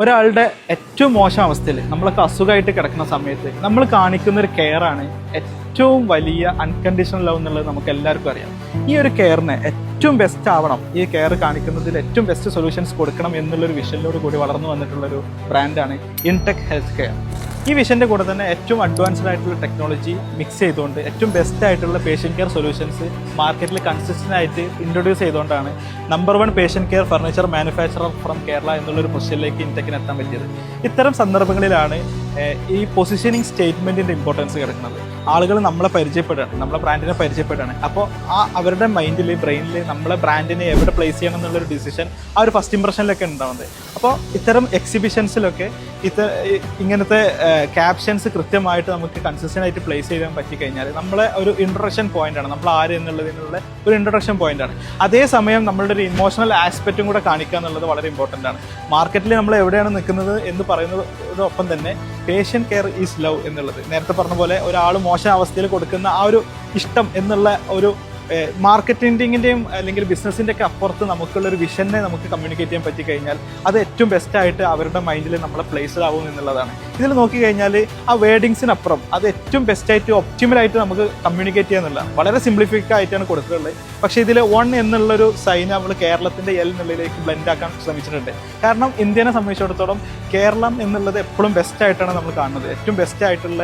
ഒരാളുടെ ഏറ്റവും മോശം അവസ്ഥയിൽ നമ്മളൊക്കെ അസുഖമായിട്ട് കിടക്കുന്ന സമയത്ത് നമ്മൾ കാണിക്കുന്ന ഒരു കെയറാണ് ഏറ്റവും വലിയ അൺകണ്ടീഷണൽ ലവ് എന്നുള്ളത് നമുക്ക് എല്ലാവർക്കും അറിയാം. ഈ ഒരു കെയറിന് ഏറ്റവും ബെസ്റ്റ് ആവണം, ഈ കെയർ കാണിക്കുന്നതിൽ ഏറ്റവും ബെസ്റ്റ് സൊല്യൂഷൻസ് കൊടുക്കണം എന്നുള്ളൊരു വിഷനിലോട് കൂടി വളർന്നു വന്നിട്ടുള്ളൊരു ബ്രാൻഡാണ് ഇൻടെക് ഹെൽത്ത് കെയർ. ഈ വിഷൻ്റെ കൂടെ തന്നെ ഏറ്റവും അഡ്വാൻസ്ഡ് ആയിട്ടുള്ള ടെക്നോളജി മിക്സ് ചെയ്തുകൊണ്ട് ഏറ്റവും ബെസ്റ്റ് ആയിട്ടുള്ള പേഷ്യൻ്റ് കെയർ സൊല്യൂഷൻസ് മാർക്കറ്റിൽ കൺസിസ്റ്റൻ്റ് ആയിട്ട് ഇൻട്രൊഡ്യൂസ് ചെയ്തുകൊണ്ടാണ് number 1 patient care furniture manufacturer from Kerala എന്നുള്ളൊരു പൊസിഷനിലേക്ക് ഇൻടെക്കിന് എത്താൻ പറ്റിയത്. ഇത്തരം സന്ദർഭങ്ങളിലാണ് ഈ പൊസിഷനിങ് സ്റ്റേറ്റ്മെൻറ്റിൻ്റെ ഇമ്പോർട്ടൻസ് കിടക്കുന്നത്. ആളുകൾ നമ്മളെ പരിചയപ്പെടുകയാണ്, നമ്മളെ ബ്രാൻഡിനെ പരിചയപ്പെടുകയാണ്. അപ്പോൾ അവരുടെ മൈൻഡിൽ ബ്രെയിനിൽ നമ്മളെ ബ്രാൻഡിനെ എവിടെ പ്ലേസ് ചെയ്യണം എന്നുള്ളൊരു ഡിസിഷൻ ആ ഒരു ഫസ്റ്റ് ഇംപ്രഷനിലൊക്കെ ഉണ്ടാവുന്നത്. അപ്പോൾ ഇത്തരം എക്സിബിഷൻസിലൊക്കെ ഇങ്ങനത്തെ ക്യാപ്ഷൻസ് കൃത്യമായിട്ട് നമുക്ക് കൺസിസ്റ്റൻ്റ് ആയിട്ട് പ്ലേസ് ചെയ്യാൻ പറ്റിക്കഴിഞ്ഞാൽ നമ്മളെ ഒരു ഇൻട്രൊഡക്ഷൻ പോയിൻ്റാണ്, നമ്മൾ ആര് എന്നുള്ളതിനുള്ള ഒരു ഇൻട്രൊഡക്ഷൻ പോയിൻ്റാണ്. അതേസമയം നമ്മളുടെ ഒരു ഇമോഷണൽ ആസ്പെക്റ്റും കൂടെ കാണിക്കുക എന്നുള്ളത് വളരെ ഇമ്പോർട്ടൻ്റ് ആണ്. മാർക്കറ്റിൽ നമ്മൾ എവിടെയാണ് നിൽക്കുന്നത് എന്ന് പറയുന്നതോടൊപ്പം തന്നെ പേഷ്യൻ്റ് കെയർ ഈസ് ലവ് എന്നുള്ളത്, നേരത്തെ പറഞ്ഞ പോലെ ഒരാൾ മോശം അവസ്ഥയിൽ കൊടുക്കുന്ന ആ ഒരു ഇഷ്ടം എന്നുള്ള ഒരു മാർക്കറ്റിങ്ങിൻ്റെയും അല്ലെങ്കിൽ ബിസിനസ്സിൻ്റെ ഒക്കെ അപ്പുറത്ത് നമുക്കുള്ളൊരു വിഷനെ നമുക്ക് കമ്മ്യൂണിക്കേറ്റ് ചെയ്യാൻ പറ്റിക്കഴിഞ്ഞാൽ അത് ഏറ്റവും ബെസ്റ്റായിട്ട് അവരുടെ മൈൻഡിൽ നമ്മളെ പ്ലേസ്ഡ് ആവും എന്നുള്ളതാണ്. ഇതിൽ നോക്കിക്കഴിഞ്ഞാൽ ആ വേർഡിങ്സിനപ്പുറം അത് ഏറ്റവും ബെസ്റ്റായിട്ട് ഒപ്റ്റിമലായിട്ട് നമുക്ക് കമ്മ്യൂണിക്കേറ്റ് ചെയ്യാന്നുള്ളതാണ്. വളരെ സിംപ്ലിഫിക് ആയിട്ടാണ് കൊടുത്തിട്ടുള്ളത്. പക്ഷേ ഇതിൽ 1 എന്നുള്ളൊരു സൈൻ നമ്മൾ കേരളത്തിൻ്റെ L എന്നുള്ളതിലേക്ക് ബ്ലെൻഡ് ആക്കാൻ ശ്രമിച്ചിട്ടുണ്ട്. കാരണം ഇന്ത്യനെ സംബന്ധിച്ചിടത്തോളം കേരളം എന്നുള്ളത് എപ്പോഴും ബെസ്റ്റായിട്ടാണ് നമ്മൾ കാണുന്നത്. ഏറ്റവും ബെസ്റ്റായിട്ടുള്ള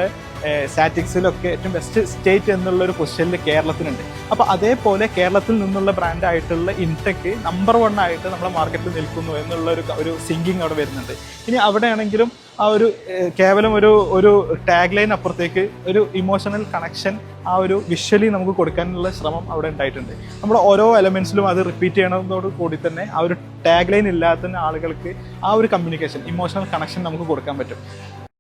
സ്റ്റാറ്റിക്സിലൊക്കെ ഏറ്റവും ബെസ്റ്റ് സ്റ്റേറ്റ് എന്നുള്ളൊരു പൊസിഷനിൽ കേരളത്തിനുണ്ട്. അപ്പോൾ അതേപോലെ കേരളത്തിൽ നിന്നുള്ള ബ്രാൻഡായിട്ടുള്ള ഇൻടെക് നമ്പർ 1 ആയിട്ട് നമ്മളെ മാർക്കറ്റിൽ നിൽക്കുന്നു എന്നുള്ള ഒരു സിങ്കിങ് അവിടെ വരുന്നുണ്ട്. ഇനി അവിടെയാണെങ്കിലും ആ ഒരു കേവലം ഒരു ടാഗ് ലൈൻ അപ്പുറത്തേക്ക് ഒരു ഇമോഷണൽ കണക്ഷൻ ആ ഒരു വിഷ്വലി നമുക്ക് കൊടുക്കാനുള്ള ശ്രമം അവിടെ ഉണ്ടായിട്ടുണ്ട്. നമ്മൾ ഓരോ എലമെൻറ്റ്സിലും അത് റിപ്പീറ്റ് ചെയ്യണതോട് കൂടി തന്നെ ആ ഒരു ടാഗ് ലൈൻ ഇല്ലാത്ത ആളുകൾക്ക് ആ ഒരു കമ്മ്യൂണിക്കേഷൻ ഇമോഷണൽ കണക്ഷൻ നമുക്ക് കൊടുക്കാൻ പറ്റും.